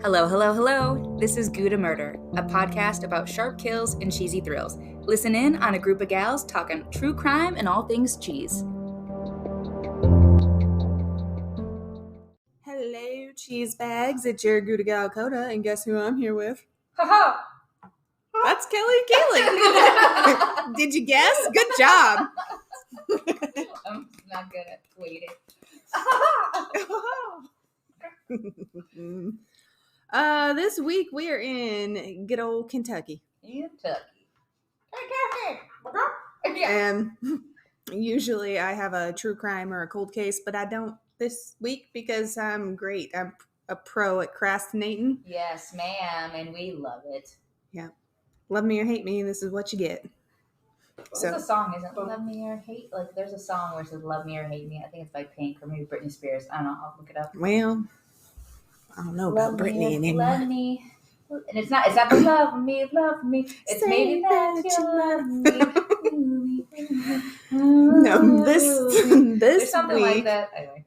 Hello, hello, hello. This is Gouda.Murder, a podcast about sharp kills and cheesy thrills. Listen in on a group of gals talking true crime and all things cheese. Hello, cheese bags. It's your Gouda Gal Coda, and guess who I'm here with? Haha! That's Kelly Keely. Did you guess? Good job. I'm not good at waiting. This week we are in good old Kentucky. And usually I have a true crime or a cold case, but I don't this week because I'm great. I'm a pro at procrastinating. Yes, ma'am, and we love it. Yeah. Love me or hate me, this is what you get. What's the song? Is it Love Me or Hate? Like, there's a song where it says Love Me or Hate Me. I think it's by Pink or maybe Britney Spears. I don't know. I'll look it up. Well, I don't know about Britney anymore. Love me. And it's not the love me. It's maybe that you love me. No, this There's something week, like that. Anyway.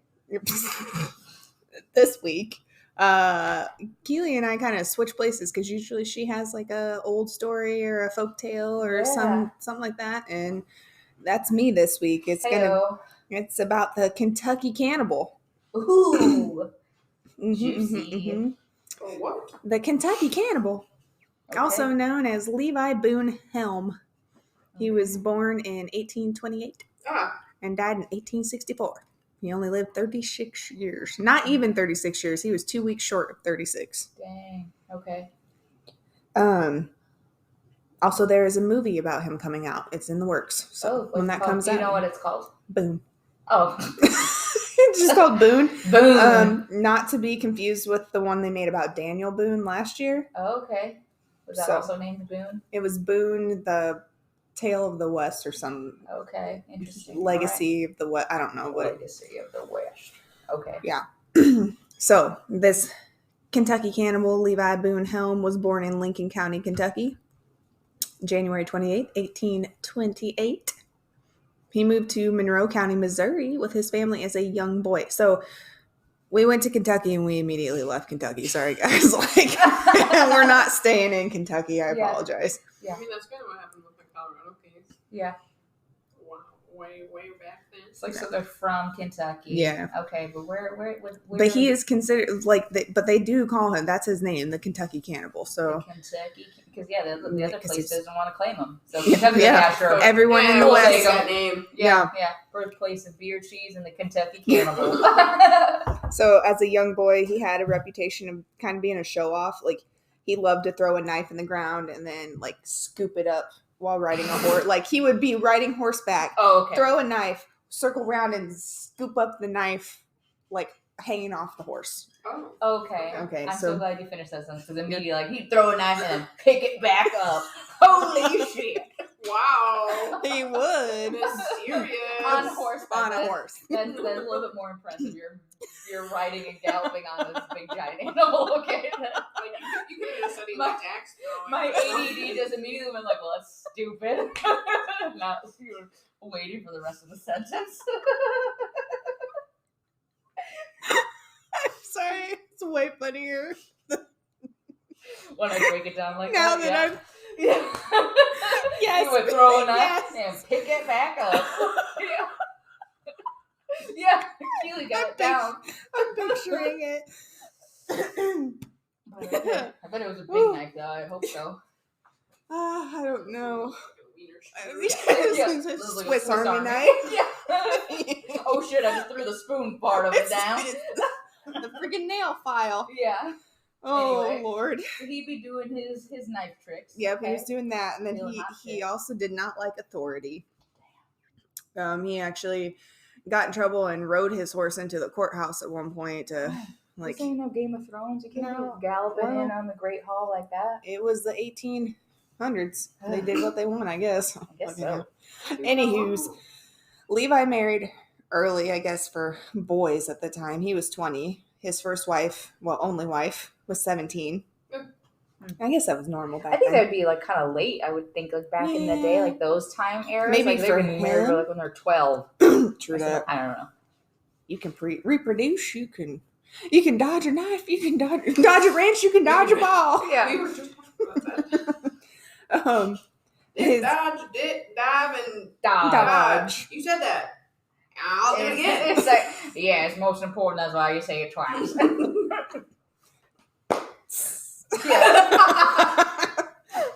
This week, Keely and I kind of switch places because usually she has like a old story or a folk tale or something like that, and that's me this week. It's about the Kentucky cannibal. Ooh, juicy. What? The Kentucky cannibal, also known as Levi Boone Helm. He was born in 1828 and died in 1864. He only lived 36 years. Not even 36 years. He was 2 weeks short of 36. Dang. Okay. Also, there is a movie about him coming out. It's in the works. So when that comes out. Do you know what it's called? Boone. Oh. It's just called Boone. Boone. Not to be confused with the one they made about Daniel Boone last year. Oh, okay. Was that also named Boone? It was Boone, the Tale of the West or some interesting legacy of the West. I don't know what legacy of the West. Okay. Yeah. So this Kentucky cannibal Levi Boone Helm was born in Lincoln County, Kentucky, January 28, 1828. He moved to Monroe County, Missouri with his family as a young boy. So we went to Kentucky and we immediately left Kentucky. Sorry, guys. We're not staying in Kentucky. I apologize. Yeah. I mean, that's kind of what happened with the Colorado case. Yeah. Wow. Way back then. It's like, so they're from Kentucky. Yeah. Okay, but where but he is considered, but they do call him, that's his name, the Kentucky cannibal. So the Kentucky, because the other place doesn't want to claim him. So Kentucky, everyone in the West. That name. Yeah. Birthplace of beer cheese and the Kentucky cannibal. So as a young boy, he had a reputation of kind of being a show off. Like, he loved to throw a knife in the ground and then like scoop it up while riding a horse. Like, he would be riding horseback, throw a knife, circle around and scoop up the knife, like hanging off the horse. Oh. Okay. I'm so glad you finished that sentence because immediately, like, he'd throw a knife and then pick it back up. Holy shit! Wow. He would. Mysterious. On horseback. On a horse. That's a little bit more impressive. You're riding and galloping on this big giant animal. Okay. You could have just said he liked axe throwing. My ADD just immediately went like, well, that's stupid. Not waiting for the rest of the sentence. I'm sorry. It's way funnier. When I break it down like now that. I'm... Yes. You would throw a knife and pick it back up. Yeah. Keely got it down. I'm picturing it. I bet it was a big knife, though. I hope so. I don't know. Like Swiss Army knife. Yeah. Oh shit! I just threw the spoon part of it down. The freaking nail file. Yeah. Oh, anyway, Lord. He'd be doing his knife tricks. Yep, he was doing that, and then he also did not like authority. He actually got in trouble and rode his horse into the courthouse at one point to This ain't no Game of Thrones. You can't go galloping in on the Great Hall like that. It was the 1800s. They did what they want, I guess. I guess so. Anywho's, Levi married early, I guess, for boys at the time. He was 20. His first wife, only wife, was 17. I guess that was normal back then. I think that would be like kind of late. I would think like back in the day, like those time eras. Maybe like, for they were married like when they're 12. True that. I don't know. You can reproduce. You can You can dodge a knife. You can dodge a wrench. You can dodge a ball. Yeah. We were just talking about that. Dive, and dodge. You said that. I'll do it again. It's like, yeah, it's most important. That's why you say it twice.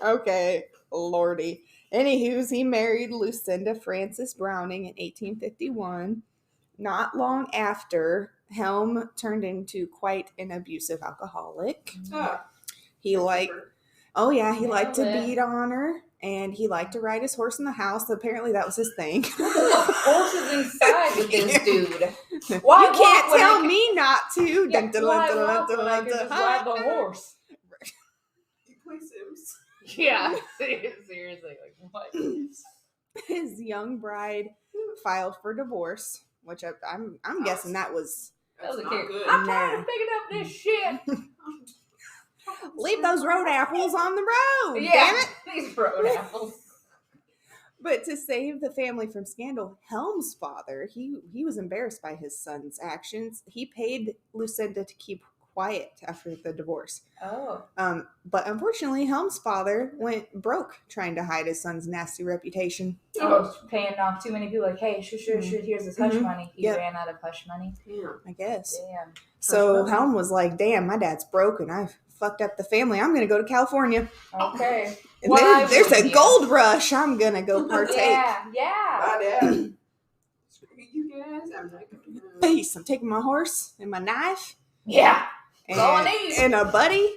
Okay, lordy. Anywho's, he married Lucinda Frances Browning in 1851. Not long after, Helm turned into quite an abusive alcoholic. He liked to beat on her, and he liked to ride his horse in the house. Apparently, that was his thing. Horses inside with this dude. Why, you can't tell me not to. Yeah, why I can just ride the horse? You play Sims. Yeah, seriously, like what? His young bride filed for divorce, which I'm guessing that was a not kid. good. I'm tired of picking up this shit. Leave those road apples on the road. Yeah, damn it. These road apples. But to save the family from scandal, Helm's father, he was embarrassed by his son's actions. He paid Lucinda to keep quiet after the divorce. Oh. But unfortunately, Helm's father went broke trying to hide his son's nasty reputation. Oh, paying off too many people. Like, hey, here's this hush money. He ran out of hush money. Yeah. I guess. Damn. So Helm was like, damn, my dad's broke and I've fucked up the family. I'm going to go to California. Okay. There's a gold rush. I'm going to go partake. Yeah. My dad. Screw you guys. I'm not going to. Peace. I'm taking my horse and my knife. Yeah. And a buddy.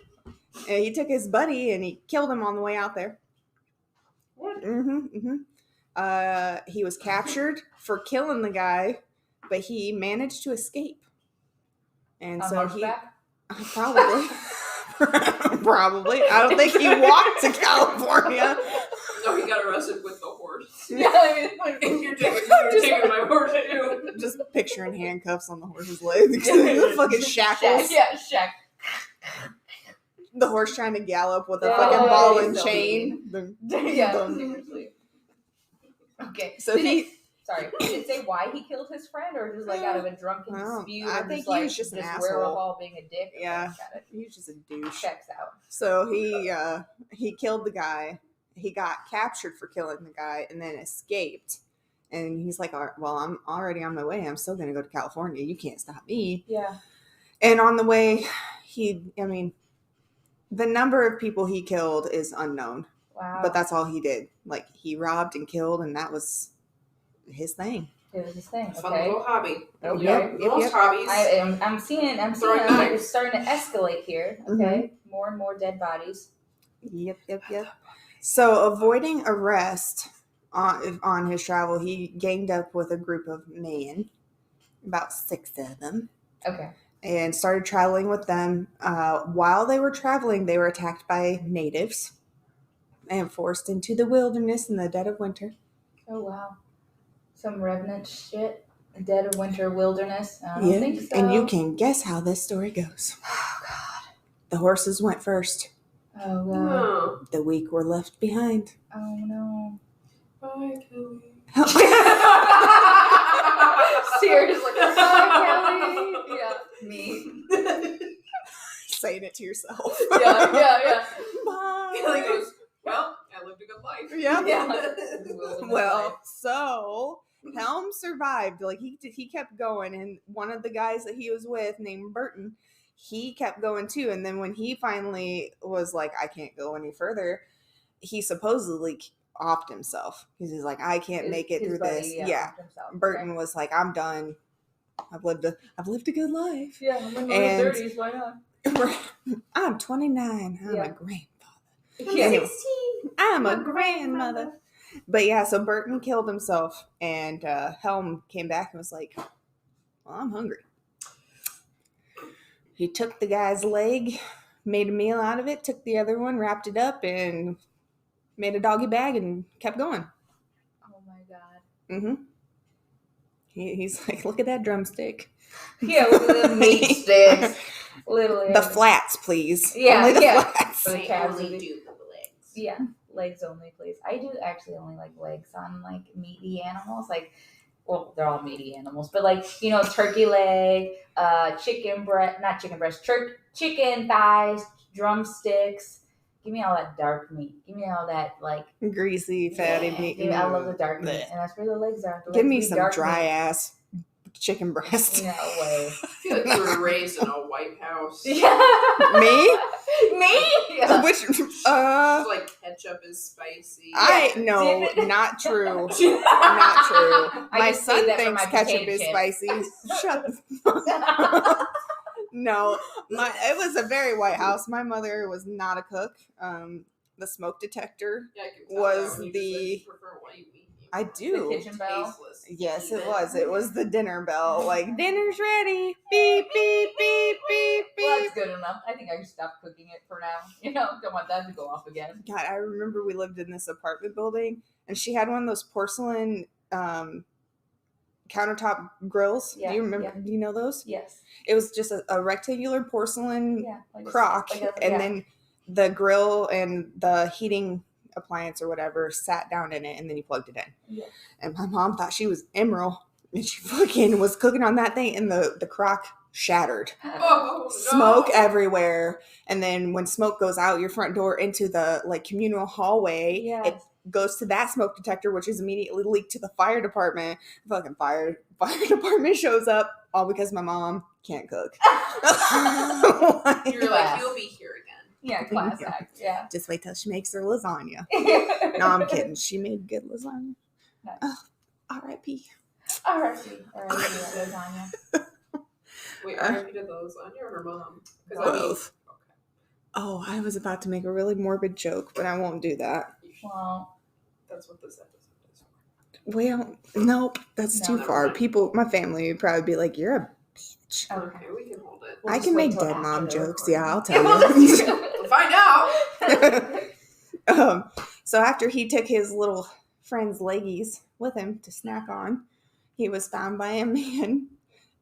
And he took his buddy and he killed him on the way out there. What? He was captured for killing the guy, but he managed to escape. And so horseback? Probably. Probably. I don't think he walked to California. No, he got arrested with the horse. Yeah, I mean, You're taking my horse too. Just picturing handcuffs on the horse's legs. The fucking shackles. Yeah, shack. The horse trying to gallop with a fucking ball and so chain. Yeah, seriously. Okay. So Did it say why he killed his friend, or just like out of a drunken dispute? I or think just, he was just an asshole. wherewithal being a dick. Yeah, he was just a douche. Checks out. So he killed the guy. He got captured for killing the guy and then escaped. And he's like, well, I'm already on my way. I'm still going to go to California. You can't stop me. Yeah. And on the way, the number of people he killed is unknown. Wow. But that's all he did. Like, he robbed and killed, and that was his thing. It was his thing. Fun Okay. little hobby. Okay. Yep. Most hobbies. I'm seeing Throwing it's starting to escalate here. Okay. More and more dead bodies. Yep. So, avoiding arrest on his travel, he ganged up with a group of men, about 6 of them. Okay. And started traveling with them. While they were traveling, they were attacked by natives and forced into the wilderness in the dead of winter. Oh, wow. Some revenant shit. Dead of winter wilderness. I don't think so. And you can guess how this story goes. Oh, God. The horses went first. Oh, God. No. The weak were left behind. Oh, no. Bye, Kelly. Seriously. Bye, Kelly. Yeah. Me. Saying it to yourself. Yeah. Bye. Kelly goes, well, I lived a good life. Yep. Yeah. Well, so Helm survived. Like he kept going, and one of the guys that he was with, named Burton, he kept going too. And then when he finally was like, I can't go any further, he supposedly offed himself because he's like, I can't make it through buddy, this. Yeah. Burton was like, I'm done. I've lived a good life. Yeah, I'm in my 30s. Why not? I'm 29. I'm Yeah. a grandfather. Yeah. 16. I'm a grandmother. But yeah, so Burton killed himself, and Helm came back and was like, well, I'm hungry. He took the guy's leg, made a meal out of it, took the other one, wrapped it up, and made a doggy bag and kept going. Oh, my God. Mm-hmm. He's like, look at that drumstick. Yeah, with the meat sticks. Literally. The flats, please. Yeah, Only the yeah. flats. For the calves. do the legs. Yeah, legs only, please. I do actually only like legs on like meaty animals. Like, well, they're all meaty animals, but like, turkey leg, chicken thighs, drumsticks. Give me all that dark meat. Give me all that greasy, fatty meat. I love the dark meat, and that's where the legs are. Give me some dry ass chicken breast. No way. I feel like you were raised in a White House. Yeah. Me? Yeah. Which like ketchup is spicy. No, not true. Not true. My son thinks ketchup is spicy. Shut the No, it was a very White House. My mother was not a cook. The smoke detector was the. I do. The kitchen bell. Yes, it was. It was the dinner bell. Like, dinner's ready. Beep, beep, beep, beep, beep. Well, that's good enough. I think I should stop cooking it for now. Don't want that to go off again. God, I remember we lived in this apartment building, and she had one of those porcelain countertop grills. Yeah, do you remember? Yeah. Do you know those? Yes. It was just a rectangular porcelain crock, and then the grill and the heating appliance or whatever sat down in it, and then you plugged it in. Yeah. And my mom thought she was Emerald, and she fucking was cooking on that thing, and the crock shattered. Oh, Smoke everywhere. And then when smoke goes out your front door into the communal hallway, it goes to that smoke detector, which is immediately leaked to the fire department. The fucking fire department shows up, all because my mom can't cook. You're like, you'll be here again. Yeah, class act. Yeah. Just wait till she makes her lasagna. No, I'm kidding. She made good lasagna. Nice. Oh, R.I.P. R.I.P. lasagna. Wait, R.I.P. to the lasagna or her mom? Both. Oh, I was about to make a really morbid joke, but I won't do that. Well, that's what this episode is for. Well, nope, that's too far. People, my family would probably be like, "You're a bitch." Okay, we can hold it. I can make dead mom jokes. Yeah, I'll tell you. We'll find out. So after he took his little friend's leggies with him to snack on, he was found by a man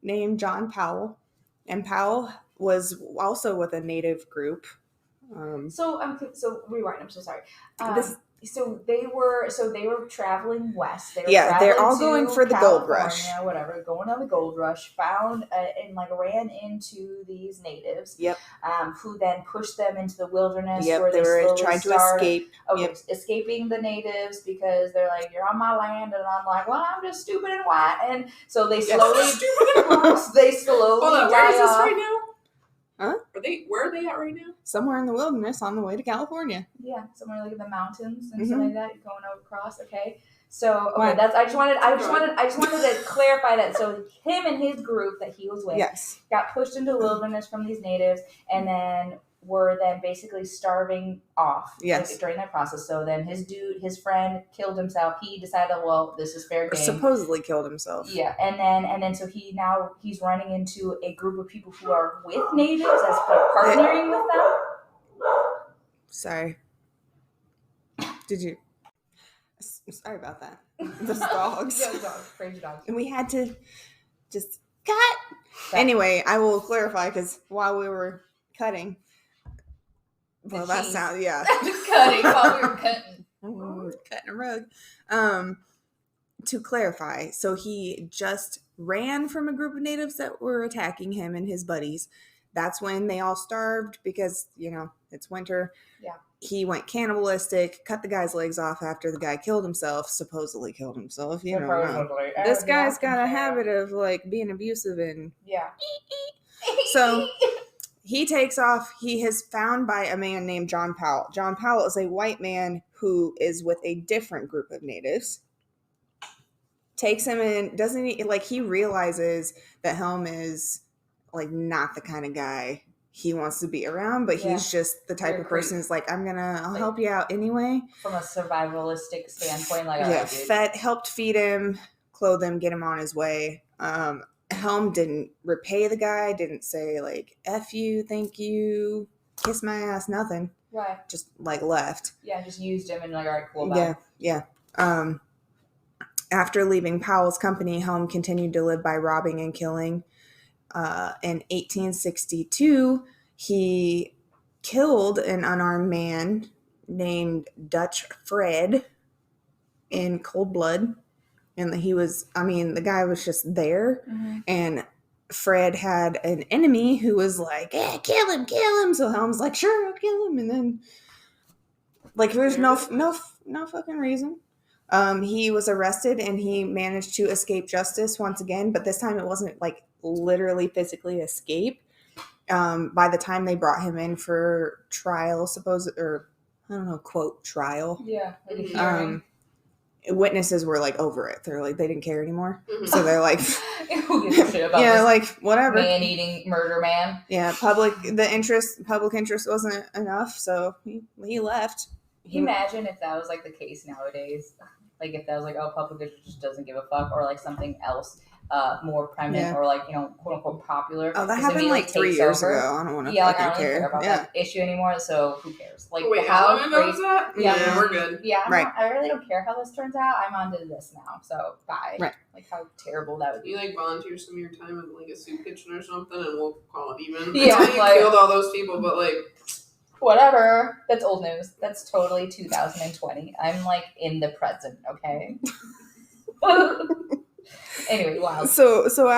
named John Powell, and Powell was also with a native group. So rewind. I'm so sorry. So they were traveling west. They're all going for the gold rush. Whatever, going on the gold rush. Found and ran into these natives. Yep. Who then pushed them into the wilderness. Yep. Where they were trying to escape. Okay, yep. Escaping the natives because they're like, "You're on my land," and I'm like, "Well, I'm just stupid and white." And so they slowly, they slowly. Hold on, where is this right now? Huh? Where are they at right now? Somewhere in the wilderness on the way to California. Yeah, somewhere like in the mountains and something like that, going across. Okay, so that's. I just wanted to clarify that. So him and his group that he was with, got pushed into the wilderness from these natives, and then were then basically starving off. During that process. So then his friend killed himself. He decided, well, this is fair game. Supposedly killed himself. Yeah, and then so he's running into a group of people who are with natives as partnering with them. Sorry. Did you? Sorry about that. Those dogs. Yeah, dogs. Crazy dogs. And we had to just cut. Anyway, I will clarify because while we were cutting. Well, that sounds, cutting while we were cutting. Cutting a rug. To clarify, so he just ran from a group of natives that were attacking him and his buddies. That's when they all starved because, it's winter. Yeah. He went cannibalistic, cut the guy's legs off after the guy killed himself, supposedly killed himself. You know. This guy's got a habit of, being abusive and... Yeah. So... He takes off. He is found by a man named John Powell. John Powell is a white man who is with a different group of natives. Takes him in, he realizes that Helm is, not the kind of guy he wants to be around, but he's just the type of person who's like, I'll help you out anyway. From a survivalistic standpoint, helped feed him, clothe him, get him on his way. Helm didn't repay the guy, didn't say, F you, thank you, kiss my ass, nothing. Right. Just, left. Yeah, just used him and, all right, cool, bye. Yeah. After leaving Powell's company, Helm continued to live by robbing and killing. In 1862, he killed an unarmed man named Dutch Fred in cold blood. And the guy was just there. Mm-hmm. And Fred had an enemy who was like, "Yeah, kill him. So Helm's like, "Sure, I'll kill him." And then, like, there's no fucking reason. He was arrested and he managed to escape justice once again, but this time it wasn't like literally physically escape. By the time they brought him in for trial, trial. Yeah, like a hearing. Witnesses were like over it. They're like, they didn't care anymore. Mm-hmm. So they're like, who gives a shit about yeah, this like whatever. Man-eating murder man. Yeah, public interest wasn't enough, so he left. Can you imagine if that was like the case nowadays? Like if that was like, oh, public interest just doesn't give a fuck, or like something else more prominent, or like, quote unquote popular. Oh, that happened like 3 years ago. I don't want to. Yeah, like I don't really care about that issue anymore. So who cares? Like, wait, how crazy that? Yeah, we're good. Yeah, I really don't care how this turns out. I'm onto this now. So bye. Right. Like how terrible that would be. You like volunteer some of your time in like a soup kitchen or something, and we'll call it even. Yeah, you killed all those people, but like. Whatever. That's old news. That's totally 2020. I'm like in the present, okay? Anyway, wow. So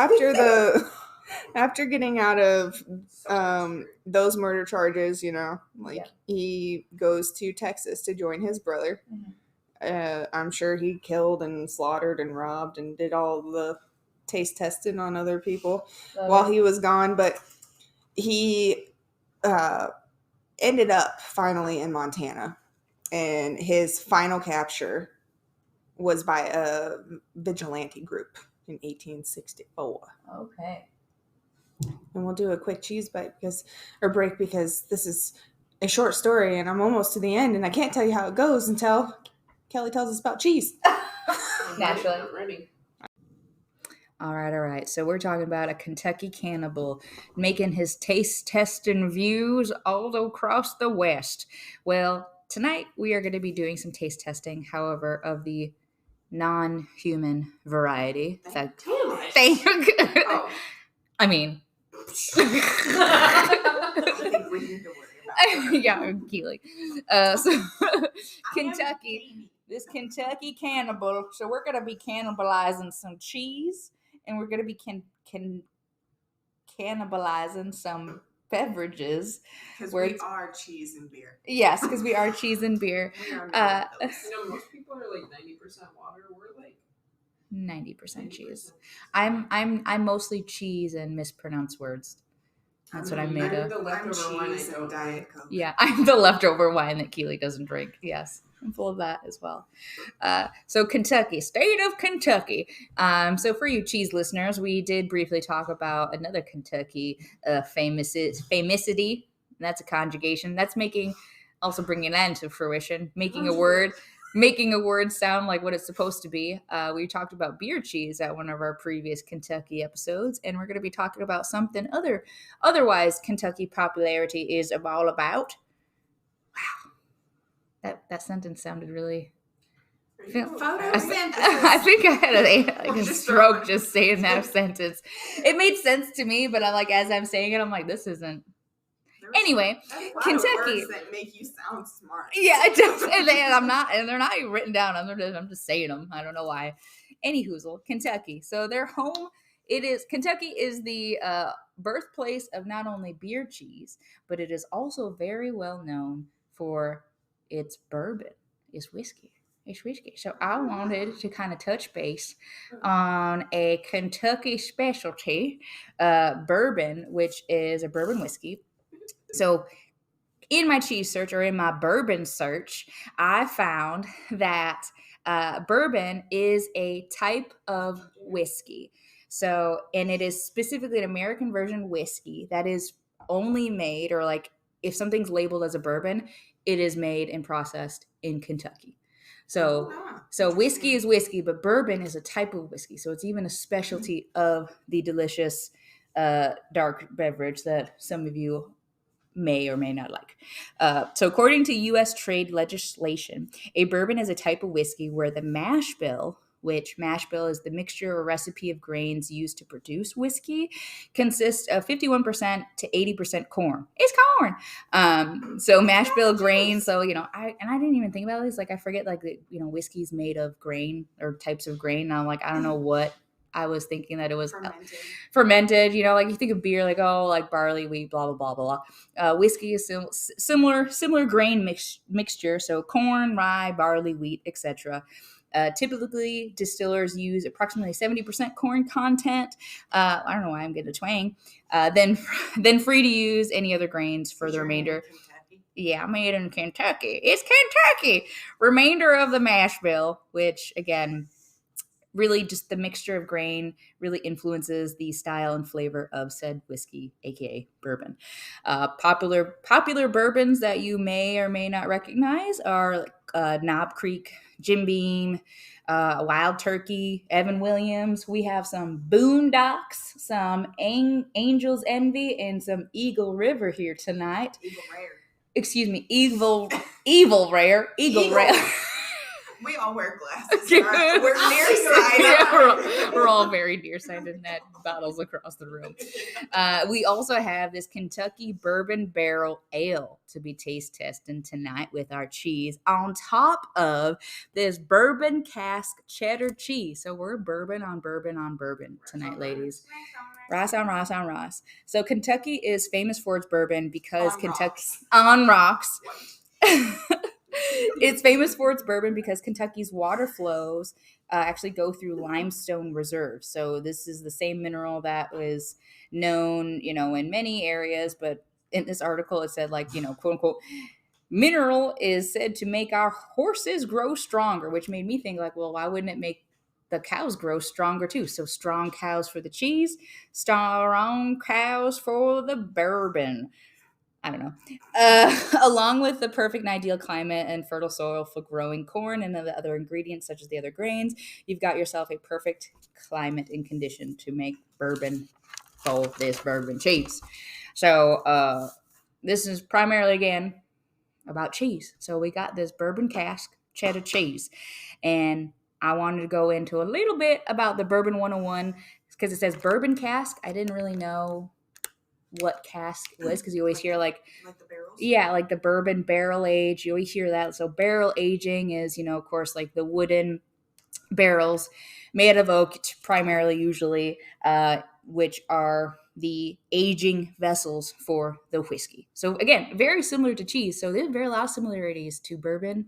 after getting out of those murder charges, he goes to Texas to join his brother. Mm-hmm. I'm sure he killed and slaughtered and robbed and did all the taste testing on other people while he was gone, but he ended up finally in Montana, and his final capture was by a vigilante group in 1864. Okay. And we'll do a quick break because this is a short story and I'm almost to the end and I can't tell you how it goes until Kelly tells us about cheese. Naturally. I'm ready. All right. So we're talking about a Kentucky cannibal making his taste testing views all across the West. Well, tonight we are going to be doing some taste testing, however, of the non-human variety. Thank you. Oh. I mean. Yeah, I'm Keely. So Kentucky. This Kentucky cannibal. So we're going to be cannibalizing some cheese. And we're going to be cannibalizing some beverages. Because we are cheese and beer. Yes, because we are cheese and beer. We are not most people are like 90% water. We're like 90% cheese. I'm mostly cheese and mispronounced words. That's what I'm made of. The leftover wine I don't Diet Coke. Yeah, I'm the leftover wine that Keely doesn't drink. Yes. I'm full of that as well. So Kentucky, state of Kentucky. So for you cheese listeners, we did briefly talk about another Kentucky famicity. And that's a conjugation. That's also bringing that into fruition, making a word sound like what it's supposed to be. We talked about beer cheese at one of our previous Kentucky episodes, and we're going to be talking about something otherwise Kentucky popularity is all about. That sentence sounded really. I think I had a stroke just saying that sentence. It made sense to me, but as I'm saying it, I'm like, this isn't. Anyway, Kentucky. That make you sound smart. Yeah, it does, and they're not even written down. I'm just saying them. I don't know why. Anyhoozle, Kentucky. So their home. Kentucky is the birthplace of not only beer cheese, but it is also very well known for its bourbon. It's whiskey. So I wanted to kind of touch base on a Kentucky specialty, bourbon, which is a bourbon whiskey. So in my cheese search or in my bourbon search, I found that bourbon is a type of whiskey. So, and it is specifically an American version whiskey that is only made, or if something's labeled as a bourbon, it is made and processed in Kentucky. So whiskey is whiskey, but bourbon is a type of whiskey. So it's even a specialty of the delicious dark beverage that some of you may or may not like. So according to U.S. trade legislation, a bourbon is a type of whiskey where the mash bill, which mash bill is the mixture or recipe of grains used to produce whiskey, consists of 51% to 80% corn. It's corn. So mash bill grain. So, I didn't even think about this. I forget whiskey's made of grain or types of grain. And I'm I don't know what I was thinking that it was fermented. You know, like you think of beer, like, oh, like barley, wheat, blah, blah, blah, blah. Whiskey is similar grain mixture. So corn, rye, barley, wheat, etc. Typically, distillers use approximately 70% corn content. I don't know why I'm getting a twang. Then free to use any other grains for the remainder. Yeah, made in Kentucky. It's Kentucky. Remainder of the mash bill, which again, really just the mixture of grain really influences the style and flavor of said whiskey, aka bourbon. Popular bourbons that you may or may not recognize are Knob Creek, Jim Beam, Wild Turkey, Evan Williams. We have some Boondocks, some Angel's Envy, and some Eagle River here tonight. Eagle Rare. Excuse me, Evil Rare. Eagle Rare. We all wear glasses. Right? We're nearsighted. Yeah, we're all very nearsighted in that bottles across the room. We also have this Kentucky Bourbon Barrel Ale to be taste testing tonight with our cheese on top of this bourbon cask cheddar cheese. So we're bourbon on bourbon on bourbon tonight, ladies. Rice on rice on rice. So Kentucky is famous for its bourbon because on rocks. It's famous for its bourbon because Kentucky's water flows actually go through limestone reserves. So this is the same mineral that was known, in many areas. But in this article, it said, like, quote unquote, mineral is said to make our horses grow stronger, which made me think, like, well, why wouldn't it make the cows grow stronger too? So strong cows for the cheese, strong cows for the bourbon. I don't know. Along with the perfect and ideal climate and fertile soil for growing corn and the other ingredients, such as the other grains, you've got yourself a perfect climate and condition to make bourbon for this bourbon cheese. So this is primarily, again, about cheese. So we got this bourbon cask cheddar cheese. And I wanted to go into a little bit about the Bourbon 101 because it says bourbon cask. I didn't really know what cask it was because you always hear like the barrels. Yeah, like the bourbon barrel age. You always hear that. So barrel aging is, of course, like the wooden barrels made of oak primarily, usually, which are the aging vessels for the whiskey. So again, very similar to cheese. So there's very lot of similarities to bourbon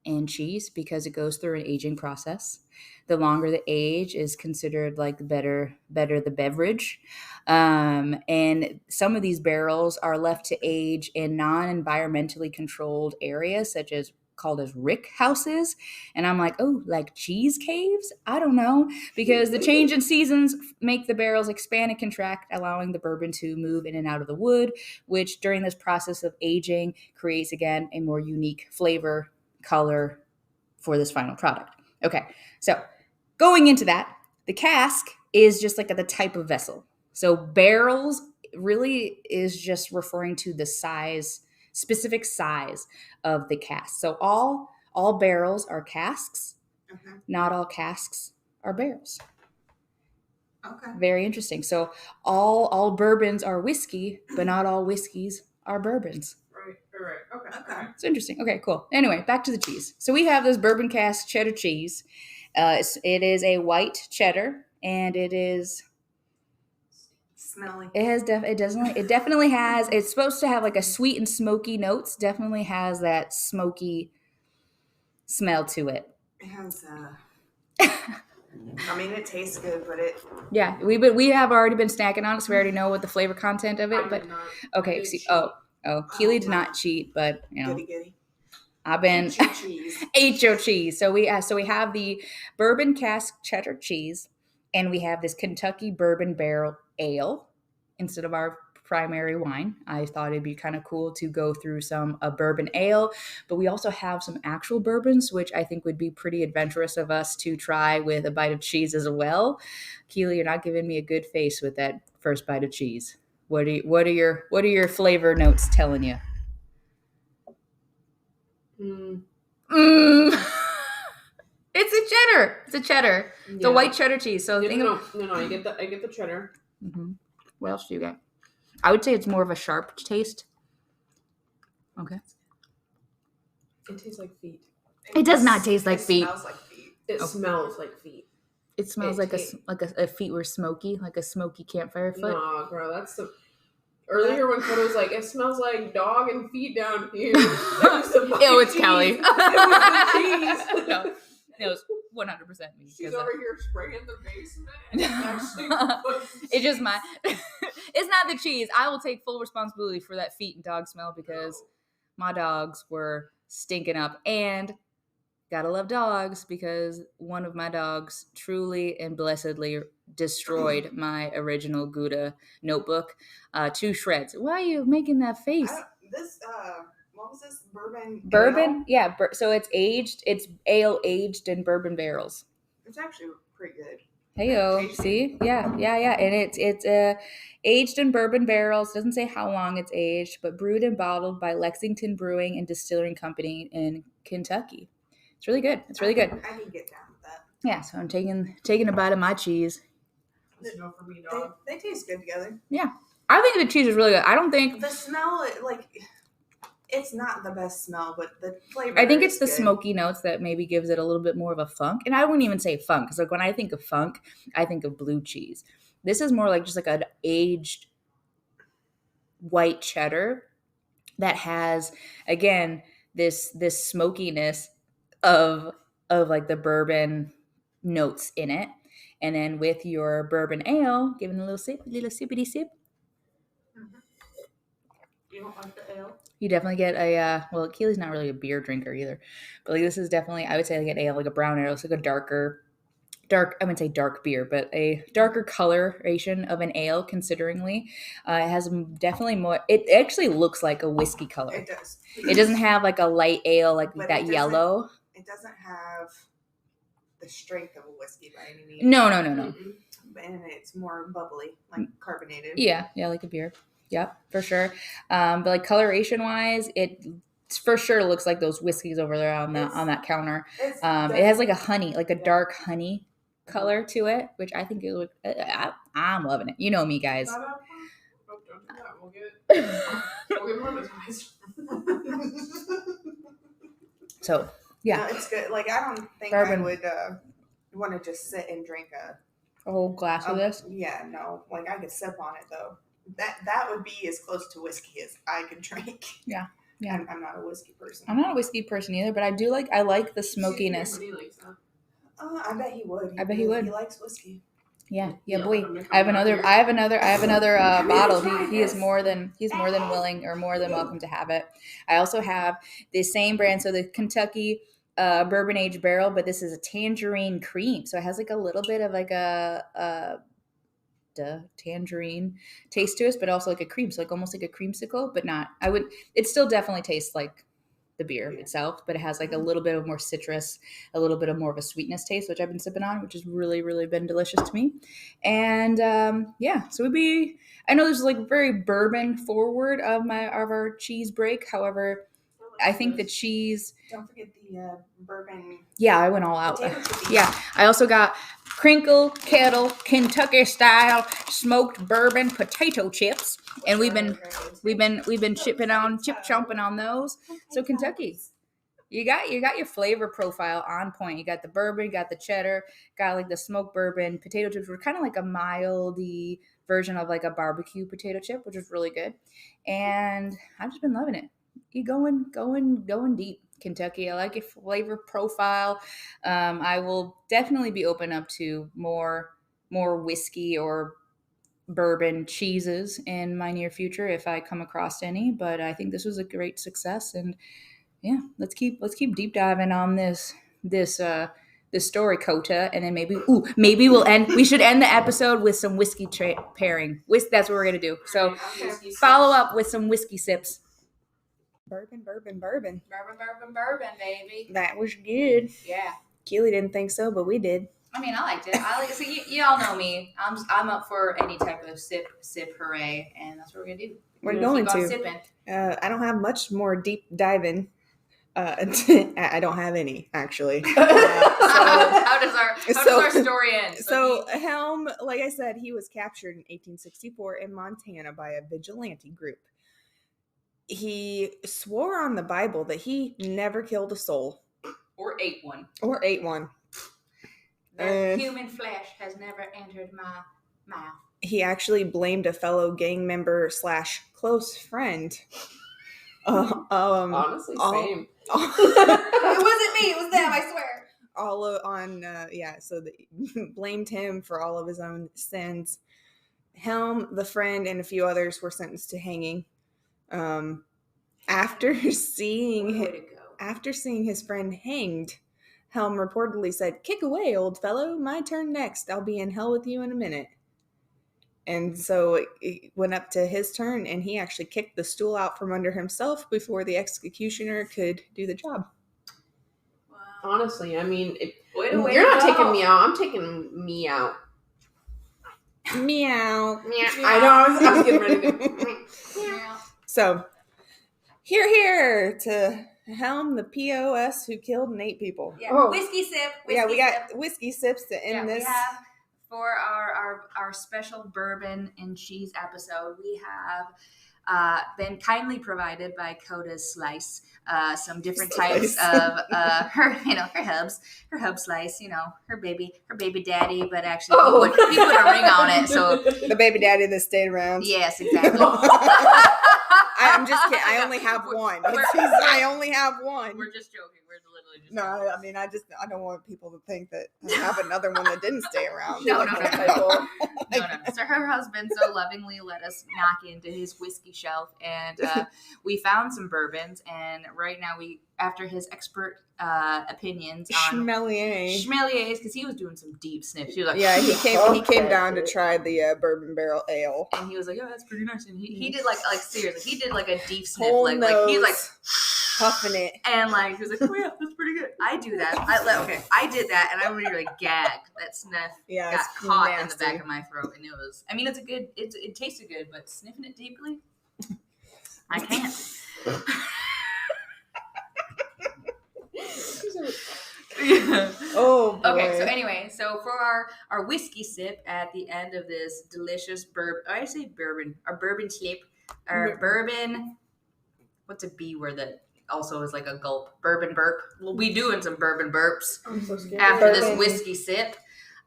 and cheese because it goes through an aging process. The longer the age is considered like better the beverage. And some of these barrels are left to age in non-environmentally controlled areas, such as called as rick houses. And I'm like, oh, like cheese caves? I don't know, because the change in seasons make the barrels expand and contract, allowing the bourbon to move in and out of the wood, which during this process of aging creates, again, a more unique flavor, color for this final product. Okay, so going into that, the cask is just like the type of vessel. So barrels really is just referring to the size, specific size of the cask. So all barrels are casks. Okay. Not all casks are barrels. Okay. Very interesting. So all bourbons are whiskey, but not all whiskeys are bourbons. Right. Okay. It's interesting. Okay, cool. Anyway, back to the cheese. So we have this bourbon cask cheddar cheese. It is a white cheddar, and it is smelly. It definitely has. It's supposed to have like a sweet and smoky notes. Definitely has that smoky smell to it. It has. I mean, it tastes good, but it. Yeah, we have already been snacking on it, so we already know what the flavor content of it. Okay. Keely did not cheat, but Goody. I've been ate your cheese. So we have the bourbon cask cheddar cheese, and we have this Kentucky Bourbon Barrel Ale instead of our primary wine. I thought it'd be kind of cool to go through a bourbon ale, but we also have some actual bourbons, which I think would be pretty adventurous of us to try with a bite of cheese as well. Keely, you're not giving me a good face with that first bite of cheese. What are your flavor notes telling you? It's a cheddar. It's a white cheddar cheese. So no. I get the cheddar. Mm-hmm. What else do you get? I would say it's more of a sharp taste. Okay. It tastes like feet. It does not taste like feet. It smells like feet. It smells like a feet were smoky, like a smoky campfire foot. Nah, bro, that's the... Earlier when Koda was like, it smells like dog and feet down here. It was the Ew, it's cheese. Kelly. It was the cheese. No, it was 100% me. She's over here spraying the basement. And it's just my... It's not the cheese. I will take full responsibility for that feet and dog smell because my dogs were stinking up. And gotta love dogs because one of my dogs truly and blessedly destroyed my original Gouda notebook to shreds. Why are you making that face? What was this? Bourbon? Yeah. So it's aged. It's ale aged in bourbon barrels. It's actually pretty good. Heyo, see? Yeah. And it's aged in bourbon barrels. Doesn't say how long it's aged, but brewed and bottled by Lexington Brewing and Distilling Company in Kentucky. It's really good. It's really good. I can get down with that. Yeah, so I'm taking a bite of my cheese. That's no for me, dog. They taste good together. Yeah. I think the cheese is really good. I don't think... The smell, it's not the best smell, but the flavor I think it's the good. smoky notes that maybe gives it a little bit more of a funk. And I wouldn't even say funk, because like when I think of funk, I think of blue cheese. This is more like just like an aged white cheddar that has, again, this smokiness of like the bourbon notes in it. And then with your bourbon ale, giving a little sippity sip. Mm-hmm. You don't like the ale? You definitely get well, Keely's not really a beer drinker either, but like this is definitely, I would say like an ale, like a brown ale. It's like a dark, I wouldn't say dark beer, but a darker coloration of an ale consideringly. It has definitely more, it actually looks like a whiskey color. It does. It doesn't have like a light ale, like but that yellow. It doesn't have the strength of a whiskey by any means. No. Mm-hmm. And it's more bubbly, like carbonated. Yeah, like a beer. Yep, for sure. But like coloration wise, it for sure looks like those whiskeys over there on that counter. It has like a honey, like a dark honey color to it, which I think it look. I'm loving it. You know me, guys. Don't do that. We'll get monetized. So yeah, it's good. Like I don't think bourbon. I would want to just sit and drink a whole glass of this. Yeah, no. Like I could sip on it though. That would be as close to whiskey as I could drink. Yeah. I'm not a whiskey person. I'm not a whiskey person either, but I like the smokiness. I bet he would. He would. He likes whiskey. Yeah, boy. I have another bottle. He is more than willing or more than welcome to have it. I also have the same brand, so the Kentucky bourbon aged barrel, but this is a tangerine cream, so it has like a little bit of like a tangerine taste to it, but also like a cream, so like almost like a creamsicle, but not. It still definitely tastes like the beer itself, but it has like a little bit of more citrus, a little bit of more of a sweetness taste, which I've been sipping on, which has really, really been delicious to me. And so I know this is like very bourbon forward of our cheese break. However, I think the cheese. Don't forget the bourbon. Yeah, I went all out. Yeah, I also got crinkle kettle Kentucky style smoked bourbon potato chips, and we've been chomping on those. So Kentucky, you got your flavor profile on point. You got the bourbon, you got the cheddar, got like the smoked bourbon potato chips. Were kind of like a mildy version of like a barbecue potato chip, which is really good. And I've just been loving it. You going deep, Kentucky. I like your flavor profile. I will definitely be open up to more whiskey or bourbon cheeses in my near future if I come across any. But I think this was a great success, and yeah, let's keep deep diving on this story, Kota, and then maybe we'll end. We should end the episode with some whiskey pairing. That's what we're gonna do. So follow up with some whiskey sips. Bourbon, baby. That was good. Yeah. Keely didn't think so, but we did. I mean, I liked it. So you all know me. I'm up for any type of sip, hooray, and that's what we're gonna do. We're going to. Sipping. I don't have much more deep diving. I don't have any actually. How does our story end? So Helm, like I said, he was captured in 1864 in Montana by a vigilante group. He swore on the Bible that he never killed a soul. Or ate one. Human flesh has never entered my mouth. He actually blamed a fellow gang member / close friend. Honestly, same. It wasn't me. It was them. I swear. So they blamed him for all of his own sins. Helm, the friend, and a few others were sentenced to hanging. After seeing his friend hanged, Helm reportedly said, "Kick away, old fellow. My turn next. I'll be in hell with you in a minute." And so it went up to his turn, and he actually kicked the stool out from under himself before the executioner could do the job. Wow. Honestly, I mean, you're not taking me out. I'm taking me out. Meow. I know. I was getting ready to. So, here to Helm, the POS who killed and 8 people. Yeah. Oh. Whiskey sip. We got whiskey sips to end this. We have, for our special bourbon and cheese episode, we have been kindly provided by Coda's Slice. Some different types of her hub slice, her baby daddy, but actually he put a ring on it, so the baby daddy that stayed around. Yes, exactly. I'm just kidding. I only have one. I only have one. We're just joking. We're literally just joking. No, I mean, I don't want people to think that I have another one that didn't stay around. No. So her husband so lovingly let us knock into his whiskey shelf, and we found some bourbons, and right now after his expert opinions on Schmeliers, because he was doing some deep sniffs. He was like, he came down to try the bourbon barrel ale, and he was like, "Oh, that's pretty nice." And he did like seriously, he did like a deep sniff, whole like he's like puffing it, and like he was like, "Oh yeah, that's pretty good." I do that. I did that, and I literally gagged. That sniff got caught nasty in the back of my throat, and it was. I mean, it tasted good, but sniffing it deeply, I can't. Yeah. Oh boy. Okay, so anyway, for our whiskey sip at the end of this delicious bourbon, our bourbon slip, our bourbon, what's a B word that also is like a gulp? Bourbon burp. We'll be doing some bourbon burps after this whiskey sip.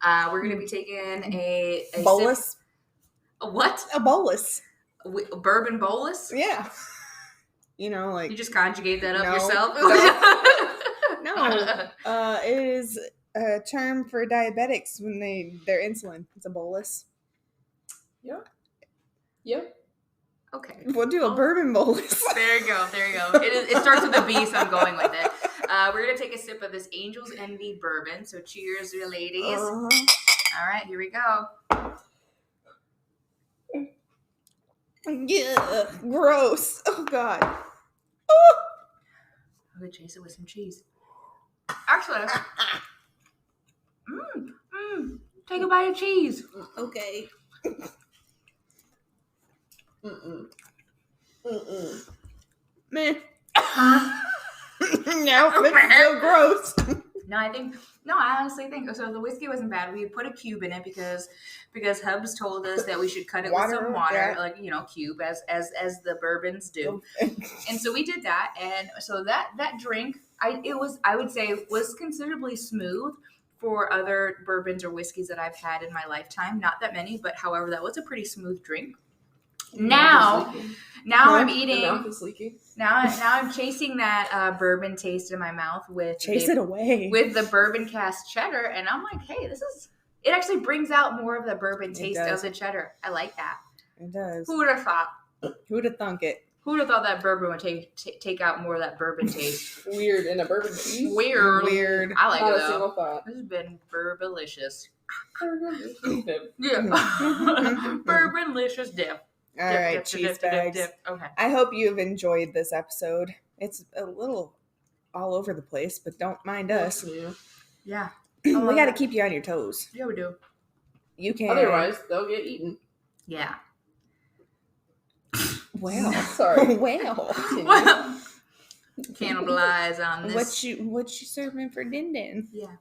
We're going to be taking a bolus. A what? A bolus. A bourbon bolus? Yeah. Like you just conjugate that up yourself. No, it is a term for diabetics when their insulin. It's a bolus. Yep. Okay. We'll do a bourbon bolus. There you go. It starts with a B, so I'm going with it. We're gonna take a sip of this Angel's Envy bourbon. So cheers, ladies. All right, here we go. Yeah, gross. Oh God. I'm gonna chase it with some cheese. Actually, take a bite of cheese. Okay. Meh. No, it's so gross. I honestly think so. The whiskey wasn't bad. We put a cube in it because Hubs told us that we should cut it with some water, cube as the bourbons do. And so we did that, and so that drink, I would say was considerably smooth for other bourbons or whiskeys that I've had in my lifetime. Not that many, but however, that was a pretty smooth drink. Now I'm eating. Your mouth is leaking. Now I'm chasing that bourbon taste in my mouth it away with the bourbon cast cheddar, and I'm like, hey, it actually brings out more of the bourbon taste of the cheddar. I like that. It does. Who would have thought? Who would have thunk it? Who would have thought that bourbon would take out more of that bourbon taste? Weird in a bourbon cheese. Weird. I like it though. Single thought. This has been burbalicious. Yeah. Bourbonlicious dip. All right, cheese bags. Okay. I hope you've enjoyed this episode. It's a little all over the place, but don't mind us. Yeah. We got to keep you on your toes. Yeah, we do. You can. Otherwise, they'll get eaten. Yeah. Well, sorry. Well. Cannibalize on this. What you serving for din? Yeah.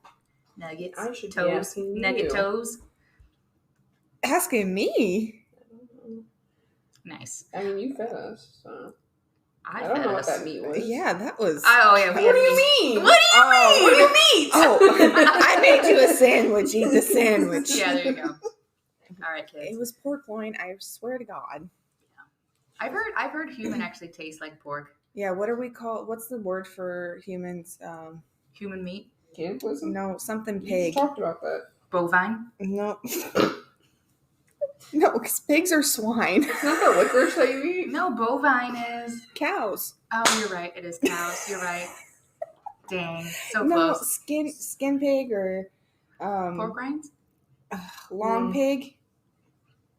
Nuggets. I should toes. Be asking Nugget you. toes. Asking me. Nice. I mean, you fed us, so. I don't know what that meat was. Yeah, that was. Oh yeah. What do you mean? What do you mean? What do you mean? Oh, I made you a sandwich. Eat the sandwich. Yeah, there you go. All right, kids. It was pork loin. I swear to God. Yeah. I've heard human actually tastes like pork. Yeah. What are we called? What's the word for humans? Human meat. Cannibalism? No, something You pig. talked about that. Bovine. No. No, because pigs are swine. It's not the licorice that you eat? No, bovine is Cows. Oh, you're right. It is cows. You're right. Dang, so No, close. skin pig or Pork rinds? long pig.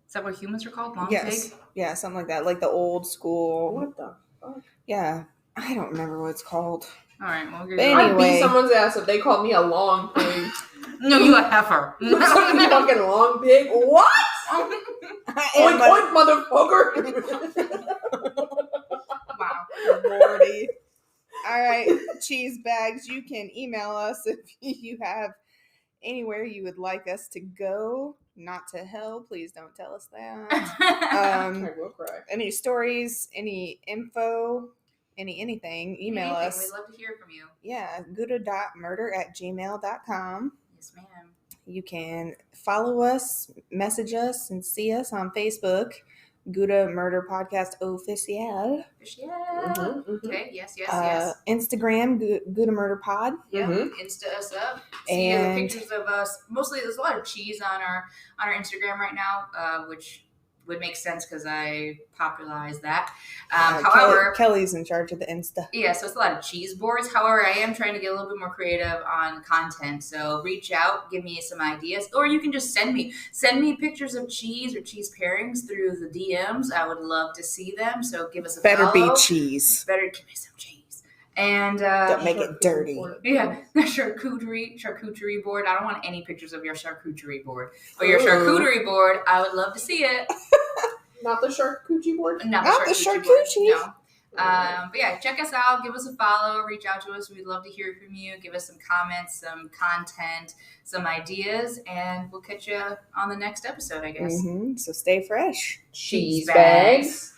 Is that what humans are called? Long Yes. pig? Yeah, something like that. Like the old school. What the fuck? Yeah. I don't remember what it's called. All right, well, But anyway. I'd beat someone's ass if they called me a long pig. No, you a heifer. You fucking long pig? What? Oink, oink, motherfucker. Wow. Lordy. All right, cheese bags. You can email us if you have anywhere you would like us to go. Not to hell. Please don't tell us that. I will cry. Any stories, any info, anything, email us. We'd love to hear from you. Yeah, Gouda.Murder@gmail.com. Yes, ma'am. You can follow us, message us, and see us on Facebook. Gouda.Murder Podcast Official. Okay, yes. Instagram, Gouda.Murder Pod. Yeah, Insta us up. See the pictures of us. Mostly, there's a lot of cheese on our Instagram right now, which would make sense because I popularized that. However, Kelly's in charge of the Insta. Yeah, so it's a lot of cheese boards. However, I am trying to get a little bit more creative on content. So reach out, give me some ideas, or you can just send me pictures of cheese or cheese pairings through the DMs. I would love to see them. So give us a follow. Be cheese. Better give me some cheese. And don't make it dirty. Yeah, the charcuterie board. I don't want any pictures of your charcuterie board, but your charcuterie board, I would love to see it. Not the charcuterie board? Not the charcuterie. No. But yeah, check us out. Give us a follow. Reach out to us. We'd love to hear from you. Give us some comments, some content, some ideas, and we'll catch you on the next episode, I guess. So stay fresh. Cheese bags.